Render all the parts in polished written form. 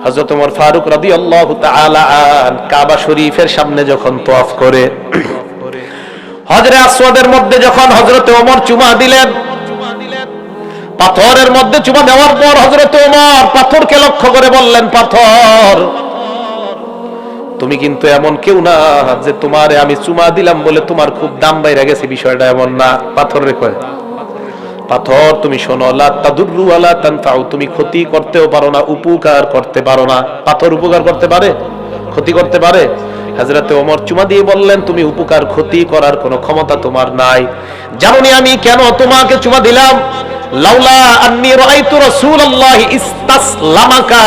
হযরত ওমর ফারুক রাদিয়াল্লাহু তাআলা আন কাবা শরীফের সামনে যখন তওয়াফ করে হজরে আসওয়াদের মধ্যে যখন হযরত ওমর চুমা দিলেন, পাথরের মধ্যে চুমা দেওয়ার পর হযরত ওমর পাথরকে লক্ষ্য করে বললেন, পাথর তুমি কিন্তু এমন কেউ না যে তোমারে আমি চুমা দিলাম বলে তোমার খুব দাম বাইরে গেছে, বিষয়টা এমন না। পাথর রে কয়, পাথর তুমি শোনো, লা তাদুররু ওয়ালা তানফাউ, তুমি ক্ষতি করতেও পারো না, উপকার করতে পারো না। পাথর উপকার করতে পারে, ক্ষতি করতে পারে? হযরতে ওমর চুমা দিয়ে বললেন, তুমি উপকার ক্ষতি করার কোনো ক্ষমতা তোমার নাই। জানোনি আমি কেন তোমাকে চুমা দিলাম? লাউলা আন্নী রাআইতু রাসূলুল্লাহি ইস্তাসলামাকা,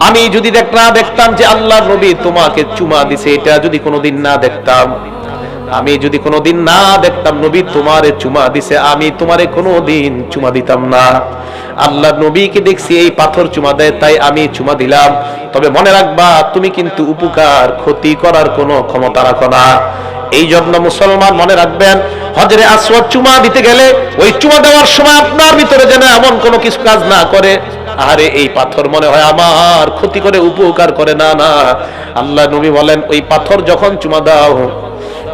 আমি যদি দেখতাম যে আল্লাহর নবী তোমাকে চুমা দিছে, এটা যদি কোনোদিন না দেখতাম, আমি যদি কোনোদিন না দেখতাম নবী তোমারে চুমা দিছে, আমি তোমারে কোনোদিন চুমা দিতাম না। আল্লাহর নবীকে দেখছি এই পাথর চুমা দেয়, তাই আমি চুমা দিলাম। তবে মনে রাখবা, তুমি কিন্তু উপকার ক্ষতি করার কোনো ক্ষমতা রাখো না। এই জন্য মুসলমান মনে রাখবেন, হজরে আসওয়াদ চুমা দিতে গেলে ওই চুমা দেওয়ার সময় আপনার ভিতরে যেন এমন কোনো কিছু কাজ না করে, আরে এই পাথর মনে হয় আমার ক্ষতি করে, উপকার করে। না না, আল্লাহ নবী বলেন, ওই পাথর যখন চুমা দাও,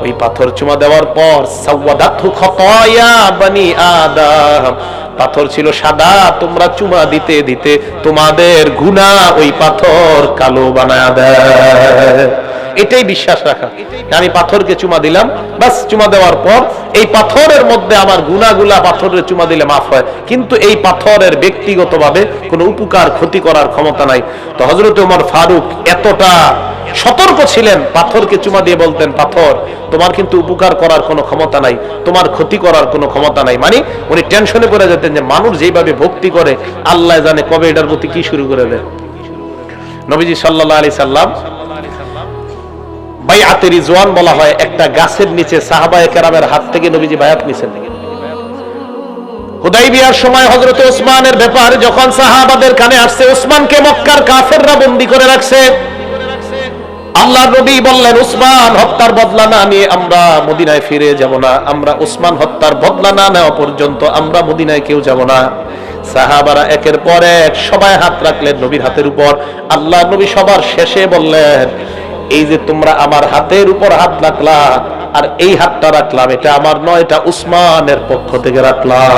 ওই পাথর চুমা দেওয়ার পর সাওয়াদাতহু খাতায়া বনি আদম, পাথর ছিল সাদা, তোমরা চুমা দিতে দিতে তোমাদের গুনাহ ওই পাথর কালো বানায়া দেয়। এটাই বিশ্বাস রাখা, আমি পাথরকে চুমা দিলাম, বাস চুমা দেওয়ার পর এই পাথরের মধ্যে আমার গুনাহগুলা পাথরের চুমা দিলে মাফ হয়, কিন্তু এই পাথরের ব্যক্তিগতভাবে কোনো উপকার ক্ষতি করার ক্ষমতা নাই। তো হযরত ওমর ফারুক এতটা সতর্ক ছিলেন, পাথরকে চুমা দিয়ে বলতেন, পাথর তোমার কিন্তু উপকার করার কোনো ক্ষমতা নাই, তোমার ক্ষতি করার কোনো ক্ষমতা নাই। মানে উনি টেনশনে পড়ে যেতেন যে মানুষ যেভাবে ভক্তি করে, আল্লাহ জানে কবে এটার প্রতি কি শুরু করে দেয়। নবীজি সাল্লাল্লাহু আলাইহি সাল্লাম বাইআতে রিজওয়ান বলা হয়, একটা গাছের নিচে সাহাবায়ে কেরামের হাত থেকে নবীজি বায়াত নিছেন। হুদাইবিয়ার সময় হযরত ওসমানের ব্যাপারে যখন সাহাবাদের কানে আসছে, ওসমানকে মক্কার কাফেররা বন্দী করে রাখছে, আল্লাহর নবী বললেন, ওসমান হত্যার বদলা না নিয়ে আমরা মদিনায় ফিরে যাব না, আমরা ওসমান হত্যার বদলা না নেওয়া পর্যন্ত আমরা মদিনায় কেউ যাব না। সাহাবারা একের পর এক সবাই হাত রাখলেন নবীর হাতের উপর। আল্লাহর নবী সবার শেষে বললেন, এই যে তোমরা আমার হাতের উপর হাত রাখলা আর এই হাতটা রাখলাম, এটা আমার নয়, এটা উসমানের পক্ষ থেকে রাখলাম।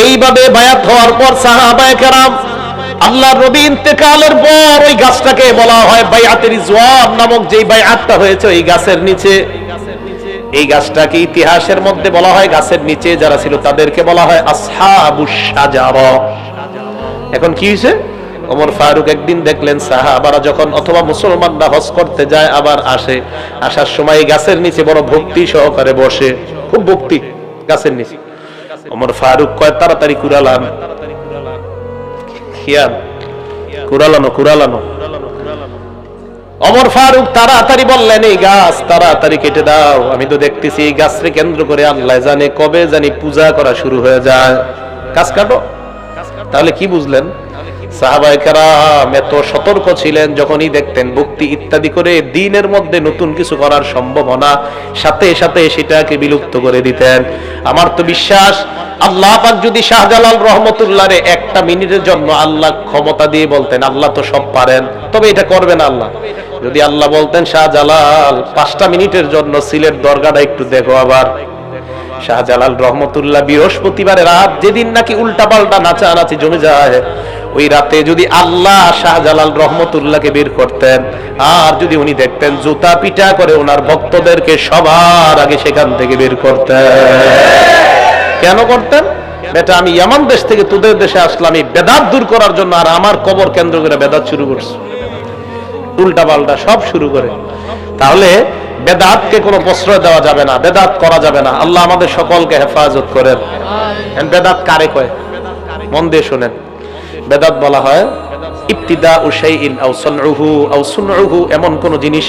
এইভাবে বায়াত হওয়ার পর সাহাবায়ে কেরাম, আল্লাহর নবী ইন্তেকালের পর ওই গাছটাকে বলা হয় বাইআতে রিজওয়ান নামক, যেই বাইআতটা হয়েছে ওই গাছের নিচে। এই গাছটাকে ইতিহাসের মধ্যে বলা হয়, গাছের নিচে যারা ছিল তাদেরকে বলা হয় আসহাবুশ শাজারা। এখন কি হয়েছে? ওমর ফারুক একদিন দেখলেন সাহাবারা যখন অথবা মুসলমানরা হজ করতে যায় আবার আসে, আসার সময় গাছের নিচে বড় ভক্তি সহকারে বসে, খুব ভক্তি গাছের নিচে। ওমর ফারুক কয়, তাড়াতাড়ি কুড়ালান, কুড়ালানো। ওমর ফারুক তাড়াতাড়ি বললেন, এই গাছ তাড়াতাড়ি কেটে দাও, আমি তো দেখতেছি এই গাছকে কেন্দ্র করে আল্লাহ জানে কবে জানি পূজা করা শুরু হয়ে যায়, গাছ কাটো। তাহলে কি বুঝলেন? সাহাবায়ে কেরাম এত সতর্ক ছিলেন, যখনই দেখতেন ভক্তি ইত্যাদি করে দ্বীনের মধ্যে নতুন কিছু করার সম্ভাবনা, সাথে সাথে সেটাকে বিলুপ্ত করে দিতেন। আমার তো বিশ্বাস, আল্লাহ পাক যদি শাহজালাল রহমতুল্লাহরে একটা মিনিটের জন্য আল্লাহ ক্ষমতা দিয়ে বলতেন, আল্লাহ তো সব পারেন, তবে এটা করবেন আল্লাহ। যদি আল্লাহ বলতেন, শাহজালাল 5টা মিনিটের জন্য সিলেট দরগাটা একটু দেখো, আবার শাহজালাল রহমতুল্লাহ বৃহস্পতিবারের রাত, যেদিন নাকি উল্টাপাল্টা নাচানাচি জমে যায়, ওই রাতে যদি আল্লাহ শাহজালাল রহমতুল্লাহকে বের করতেন, আর যদি উনি দেখতেন জুতা পিটা করে ওনার ভক্তদেরকে সবার আগে সেখান থেকে বের করতেন। কেন করতেন? বেটা আমি ইয়ামান দেশ থেকে তোদের দেশে আসলাম এই বেদাত দূর করার জন্য, আর আমার কবর কেন্দ্র করে বেদাত শুরু করছে, উল্টা পাল্টা সব শুরু করে। তাহলে বেদাতকে কোনো প্রশ্রয় দেওয়া যাবে না, বেদাত করা যাবে না। আল্লাহ আমাদের সকলকে হেফাজত করেন। বেদাত কারে কয়? মন দিয়ে শোনেন। বেদাত বলা হয় ইবতিদাউ শাইইন আও সানউহু আও সুনউহু, এমন কোন জিনিস